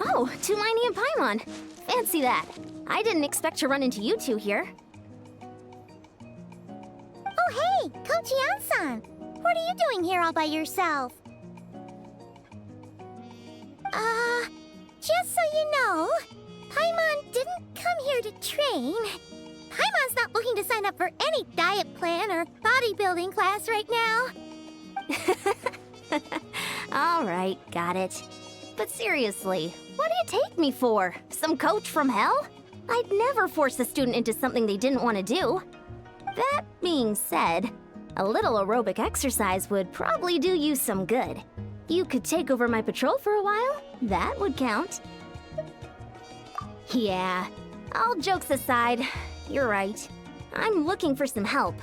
Oh, Tulani and Paimon. Fancy that. I didn't expect to run into you two here. Oh hey, Coach Yan-san! What are you doing here all by yourself? Just so you know, Paimon didn't come here to train. Paimon's not looking to sign up for any diet plan or bodybuilding class right now. All right, got it. But seriously, what do you take me for? Some coach from hell? I'd never force a student into something they didn't want to do. That being said, a little aerobic exercise would probably do you some good. You could take over my patrol for a while. That would count. Yeah, all jokes aside, you're right. I'm looking for some help.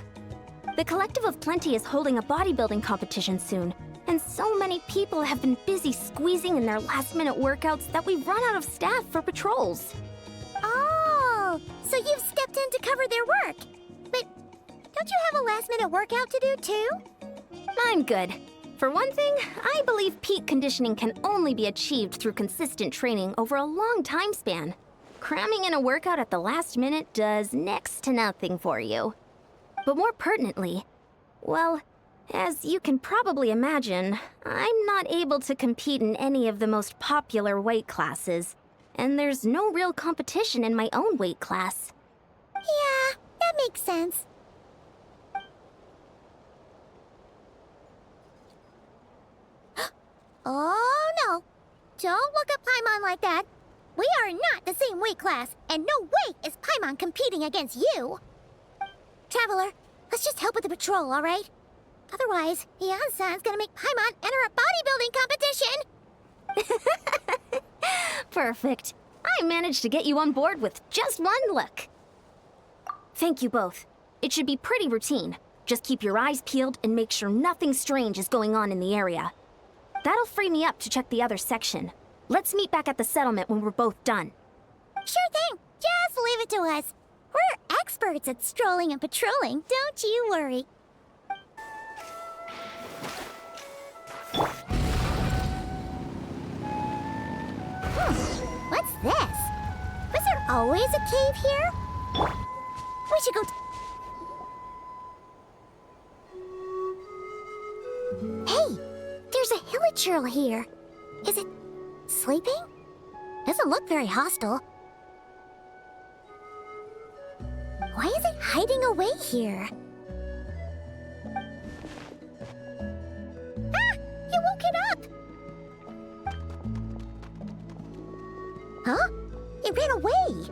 The Collective of Plenty is holding a bodybuilding competition soon, and so many people have been busy squeezing in their last-minute workouts that we've run out of staff for patrols. Oh, so you've stepped in to cover their work. But don't you have a last-minute workout to do too? I'm good. For one thing, I believe peak conditioning can only be achieved through consistent training over a long time span. Cramming in a workout at the last minute does next to nothing for you. But more pertinently, well, as you can probably imagine, I'm not able to compete in any of the most popular weight classes, and there's no real competition in my own weight class. Yeah, that makes sense. Oh no! Don't look at Paimon like that. We are not the same weight class, and no way is Paimon competing against you. Traveler, let's just help with the patrol, all right? Otherwise, Yan-san's gonna make Paimon enter a bodybuilding competition. Perfect. I managed to get you on board with just one look. Thank you both. It should be pretty routine. Just keep your eyes peeled and make sure nothing strange is going on in the area. That'll free me up to check the other section. Let's meet back at the settlement when we're both done. Sure thing. Just leave it to us. We're experts at strolling and patrolling, don't you worry. What's this? Was there always a cave here? We should go Hey! There's a hilichurl here. Is it sleeping? Doesn't look very hostile. Why is it hiding away here? Ah! You woke it up! Huh? It ran away!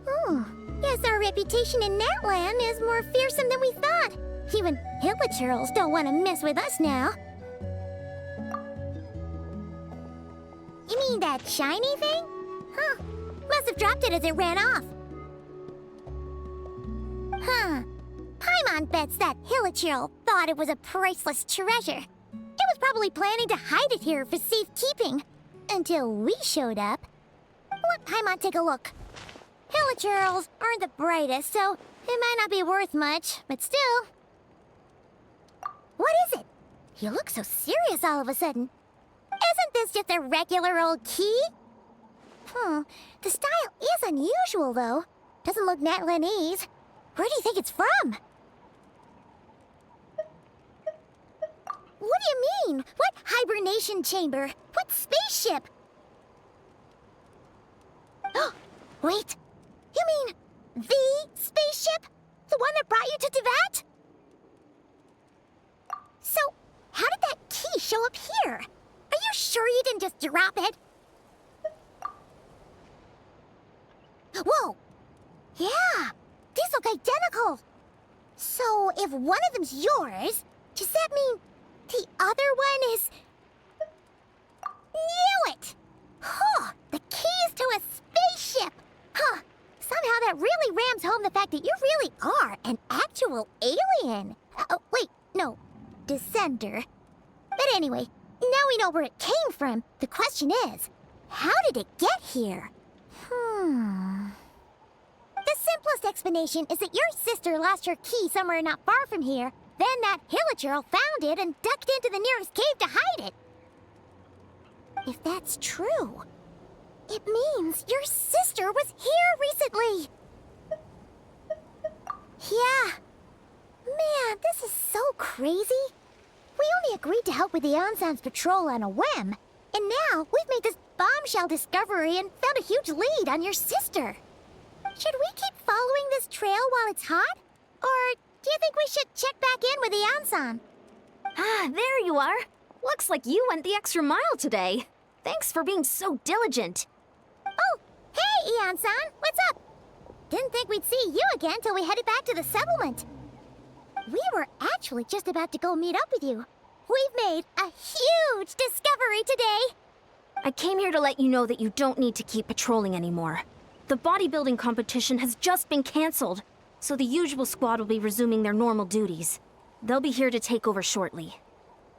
Oh, guess our reputation in Natland is more fearsome than we thought. Even hilichurls don't want to mess with us now. You mean that shiny thing? Huh. Must have dropped it as it ran off. Huh. Paimon bets that hilichurl thought it was a priceless treasure. It was probably planning to hide it here for safekeeping. Until we showed up. Let Paimon take a look. Hilichurls aren't the brightest, so it might not be worth much, but still. What is it? You look so serious all of a sudden. Isn't this just a regular old key? The style is unusual, though. Doesn't look Natlanese. Where do you think it's from? What do you mean? What hibernation chamber? What spaceship? Wait. You mean the spaceship? The one that brought you to Teyvat? So, how did that key show up here? Are you sure you didn't just drop it? Whoa! Yeah! These look identical! So, if one of them's yours, does that mean the other one is... Knew it! Huh! The keys to a spaceship! Huh! Somehow that really rams home the fact that you really are an actual alien! Oh, wait, no. Descender. But anyway, now we know where it came from. The question is, how did it get here? The simplest explanation is that your sister lost her key somewhere not far from here. Then that hilichurl found it and ducked into the nearest cave to hide it. If that's true, It means your sister was here recently! Yeah. Man, this is so crazy. We only agreed to help with the Ensign's patrol on a whim, and now we've made this bombshell discovery and found a huge lead on your sister. Should we keep following this trail while it's hot? Or do you think we should check back in with the Ensign? Ah, there you are. Looks like you went the extra mile today. Thanks for being so diligent. Oh, hey, Ensign, what's up? Didn't think we'd see you again till we headed back to the settlement. We were actually just about to go meet up with you. We've made a huge discovery today. I came here to let you know that you don't need to keep patrolling anymore. The bodybuilding competition has just been canceled, so the usual squad will be resuming their normal duties. They'll be here to take over shortly.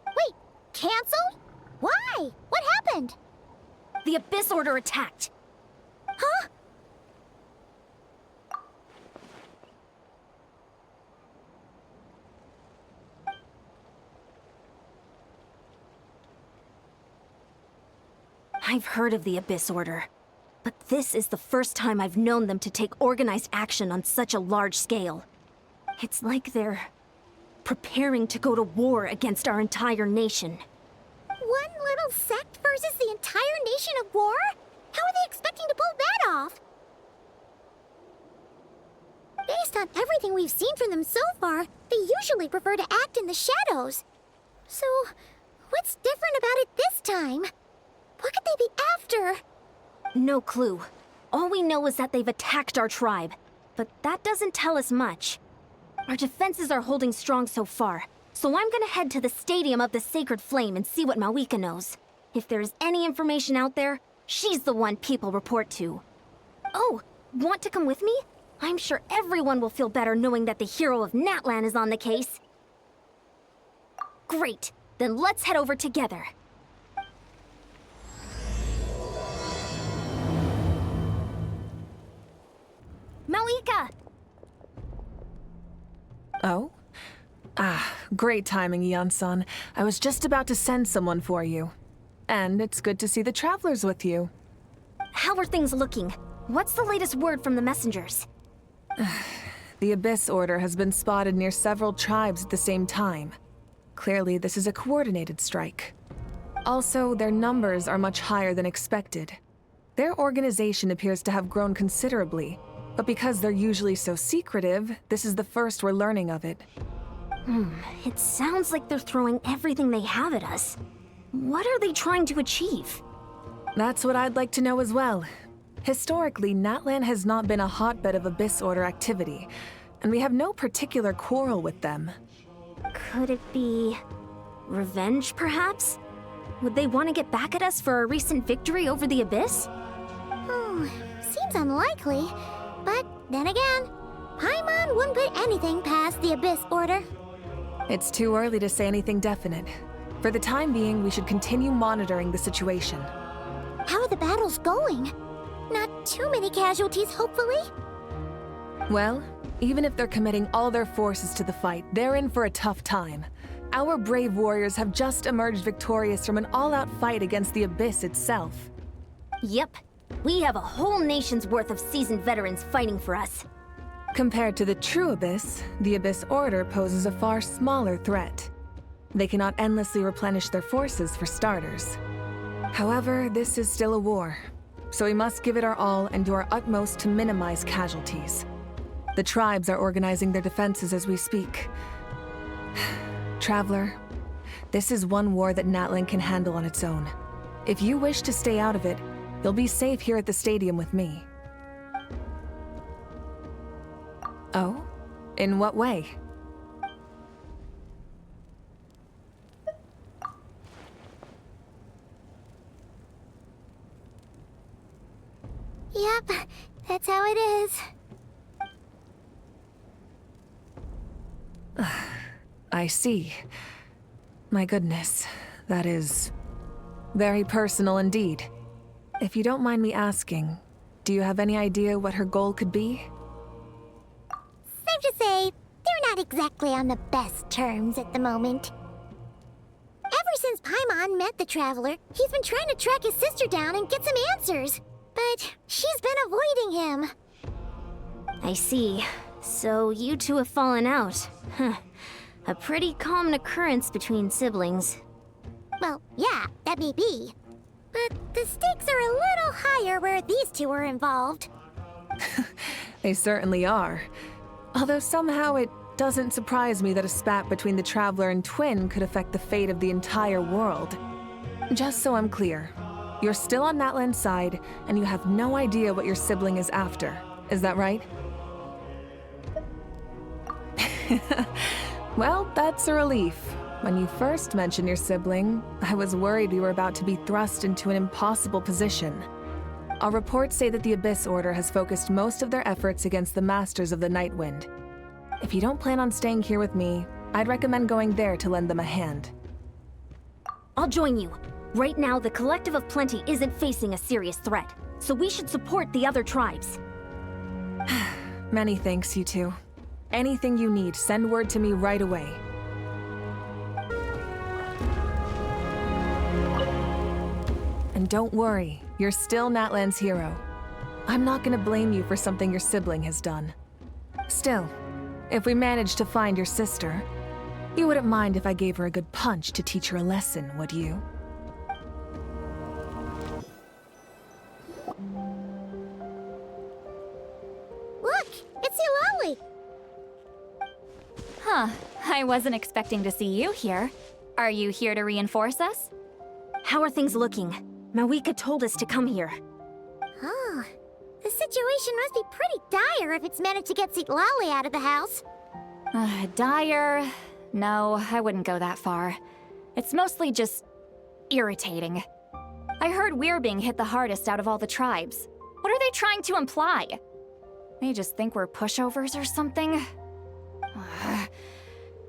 Wait, canceled? Why? What happened? The Abyss Order attacked. Huh? I've heard of the Abyss Order, but this is the first time I've known them to take organized action on such a large scale. It's like they're preparing to go to war against our entire nation. One little sect versus the entire nation of war? How are they expecting to pull that off? Based on everything we've seen from them so far, they usually prefer to act in the shadows. So, what's different about it this time? What could they be after? No clue. All we know is that they've attacked our tribe, but that doesn't tell us much. Our defenses are holding strong so far, so I'm gonna head to the Stadium of the Sacred Flame and see what Mawika knows. If there's any information out there, she's the one people report to. Oh, want to come with me? I'm sure everyone will feel better knowing that the hero of Natlan is on the case. Great, then let's head over together. Mawika! Oh? Ah, great timing, Ian-san. I was just about to send someone for you. And it's good to see the travelers with you. How are things looking? What's the latest word from the messengers? The Abyss Order has been spotted near several tribes at the same time. Clearly, this is a coordinated strike. Also, their numbers are much higher than expected. Their organization appears to have grown considerably, but because they're usually so secretive, this is the first we're learning of it. It sounds like they're throwing everything they have at us. What are they trying to achieve? That's what I'd like to know as well. Historically, Natlan has not been a hotbed of Abyss Order activity, and we have no particular quarrel with them. Could it be revenge, perhaps? Would they want to get back at us for our recent victory over the Abyss? Seems unlikely. But then again, Paimon wouldn't put anything past the Abyss Order. It's too early to say anything definite. For the time being, we should continue monitoring the situation. How are the battles going? Not too many casualties, hopefully? Well, even if they're committing all their forces to the fight, they're in for a tough time. Our brave warriors have just emerged victorious from an all-out fight against the Abyss itself. Yep. We have a whole nation's worth of seasoned veterans fighting for us. Compared to the true Abyss, the Abyss Order poses a far smaller threat. They cannot endlessly replenish their forces for starters. However, this is still a war, so we must give it our all and do our utmost to minimize casualties. The tribes are organizing their defenses as we speak. Traveler, this is one war that Natlan can handle on its own. If you wish to stay out of it, you'll be safe here at the stadium with me. Oh? In what way? Yep, that's how it is. I see. My goodness, that is very personal indeed. If you don't mind me asking, do you have any idea what her goal could be? Safe to say, they're not exactly on the best terms at the moment. Ever since Paimon met the Traveler, he's been trying to track his sister down and get some answers. but she's been avoiding him. I see. So you two have fallen out. Huh. A pretty common occurrence between siblings. Well, yeah, that may be. But the stakes are a little higher where these two are involved. They certainly are. Although somehow it doesn't surprise me that a spat between the Traveler and Twin could affect the fate of the entire world. Just so I'm clear, you're still on Natlan's side, and you have no idea what your sibling is after. Is that right? Well, that's a relief. When you first mentioned your sibling, I was worried we were about to be thrust into an impossible position. Our reports say that the Abyss Order has focused most of their efforts against the Masters of the Nightwind. If you don't plan on staying here with me, I'd recommend going there to lend them a hand. I'll join you. Right now, the Collective of Plenty isn't facing a serious threat, so we should support the other tribes. Many thanks, you two. Anything you need, send word to me right away. And don't worry, you're still Natlan's hero. I'm not gonna blame you for something your sibling has done. Still, if we manage to find your sister, you wouldn't mind if I gave her a good punch to teach her a lesson, would you? Look, it's Eulalie! Huh, I wasn't expecting to see you here. Are you here to reinforce us? How are things looking? Mawika told us to come here. Oh, the situation must be pretty dire if it's managed to get Eulalie out of the house. Dire? No, I wouldn't go that far. It's mostly just irritating. I heard we're being hit the hardest out of all the tribes. What are they trying to imply? They just think we're pushovers or something?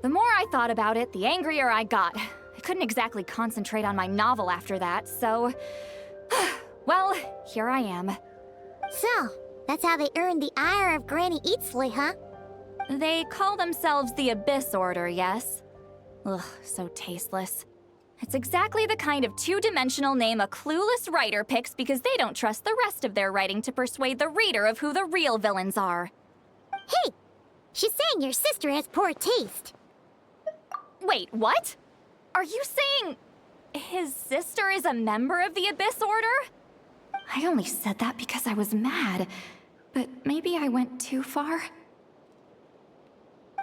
The more I thought about it, the angrier I got. I couldn't exactly concentrate on my novel after that, so... well, here I am. So, that's how they earned the ire of Granny Eatsley, huh? They call themselves the Abyss Order, yes? Ugh, so tasteless. It's exactly the kind of two-dimensional name a clueless writer picks because they don't trust the rest of their writing to persuade the reader of who the real villains are. Hey! She's saying your sister has poor taste. Wait, what? Are you saying his sister is a member of the Abyss Order? I only said that because I was mad, but maybe I went too far.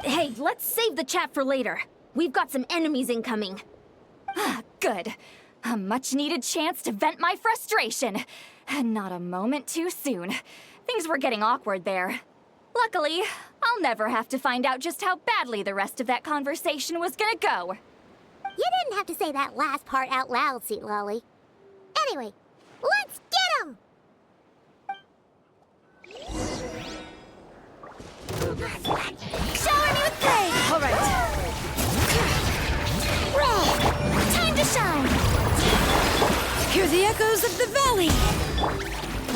Hey, let's save the chat for later. We've got some enemies incoming. Good. A much-needed chance to vent my frustration. And not a moment too soon. Things were getting awkward there. Luckily, I'll never have to find out just how badly the rest of that conversation was gonna go. You didn't have to say that last part out loud, Eulalie. Anyway, let's get him! Shower me with praise! All right. Red! Time to shine! Hear the echoes of the valley!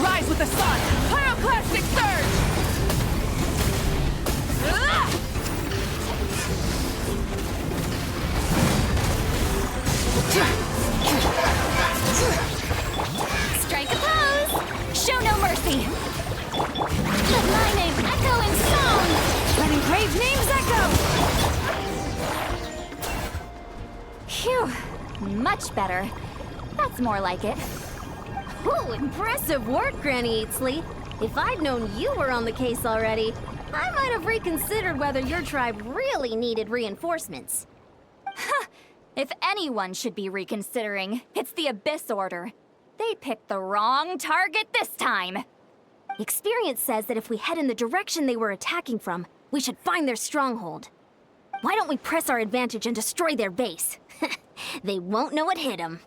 Rise with the sun! Pyroclastic surge! Strike a pose! Show no mercy! Let my name echo in song! Let engraved names echo! Phew, much better. That's more like it. Ooh, impressive work, Granny Eatsley. If I'd known you were on the case already, I might have reconsidered whether your tribe really needed reinforcements. If anyone should be reconsidering, it's the Abyss Order. They picked the wrong target this time. Experience says that if we head in the direction they were attacking from, we should find their stronghold. Why don't we press our advantage and destroy their base? They won't know what hit them.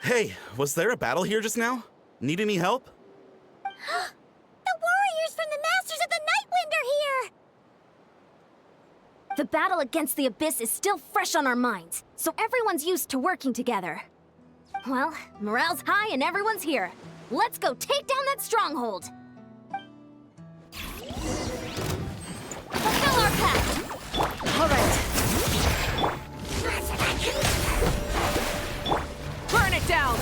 Hey, was there a battle here just now? Need any help? The warriors from the Masters of the Nightwind are here! The battle against the Abyss is still fresh on our minds, so everyone's used to working together. Well, morale's high and everyone's here. Let's go take down that stronghold! Fulfill our pact! All right. Burn it down!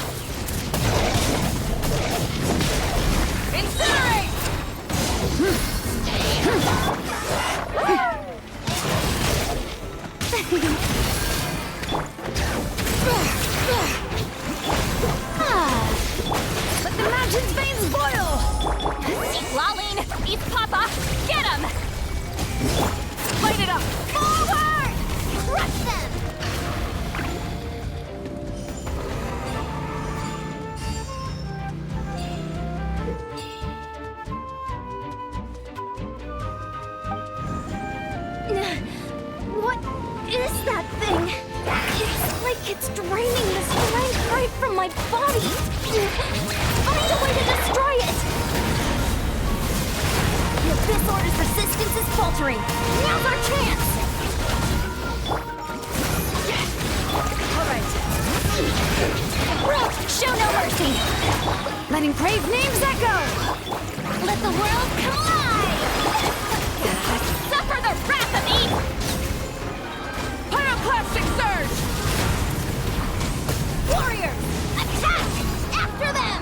my body! Find a way to destroy it! The Abyss Order's resistance is faltering. Now's our chance! Alright. Show no mercy! Letting brave names echo! Let the world collide! Suffer the wrath of evil! Pyroclastic surge! Warriors, attack! After them!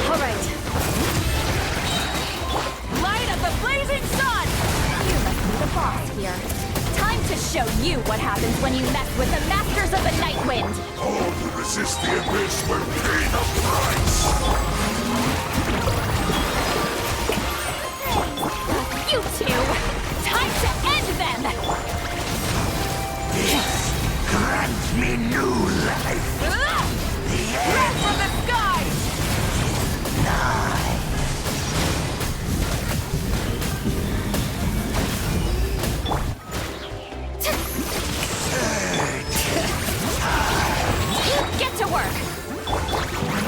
Alright. Light of the blazing sun! You must be the boss here. Time to show you what happens when you mess with the Masters of the Night Wind! All who resist the abyss will pay the price! You two! Time to end them! Grant me new life! Red from the skies! Get to work!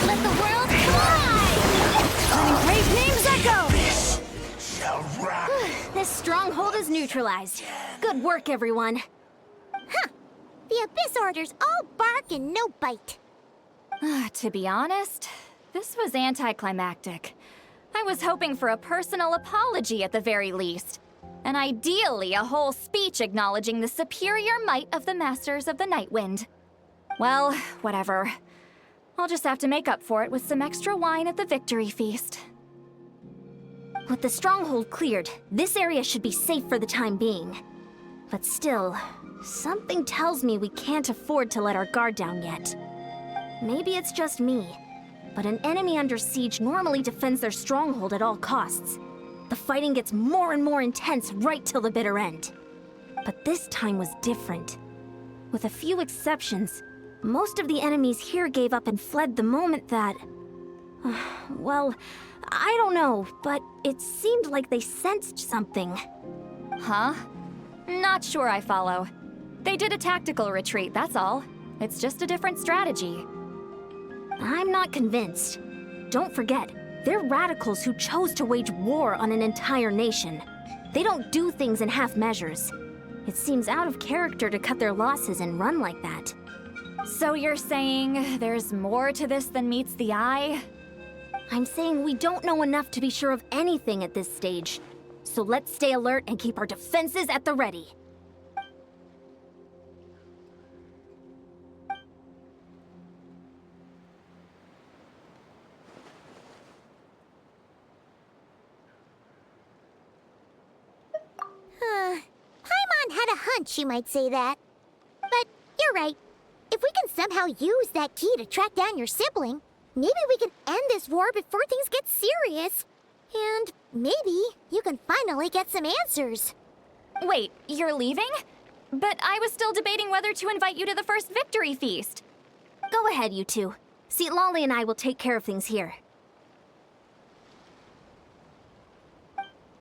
Let the world collide! Letting brave names echo! Shall rock! This stronghold is neutralized. Good work, everyone. The Abyss Order's all bark and no bite. To be honest, this was anticlimactic. I was hoping for a personal apology at the very least. And ideally, a whole speech acknowledging the superior might of the Masters of the Night Wind. Well, whatever. I'll just have to make up for it with some extra wine at the victory feast. With the stronghold cleared, this area should be safe for the time being. But still, something tells me we can't afford to let our guard down yet. Maybe it's just me, but an enemy under siege normally defends their stronghold at all costs. The fighting gets more and more intense right till the bitter end. But this time was different. With a few exceptions, most of the enemies here gave up and fled the moment that... well, I don't know, but it seemed like they sensed something. Huh? Not sure I follow. They did a tactical retreat, that's all. It's just a different strategy. I'm not convinced. Don't forget, they're radicals who chose to wage war on an entire nation. They don't do things in half measures. It seems out of character to cut their losses and run like that. So you're saying there's more to this than meets the eye? I'm saying we don't know enough to be sure of anything at this stage. So let's stay alert and keep our defenses at the ready. Paimon had a hunch you might say that. But you're right. If we can somehow use that key to track down your sibling, maybe we can end this war before things get serious. And maybe you can finally get some answers. Wait, you're leaving? But I was still debating whether to invite you to the first victory feast. Go ahead, you two. See, Lolly and I will take care of things here.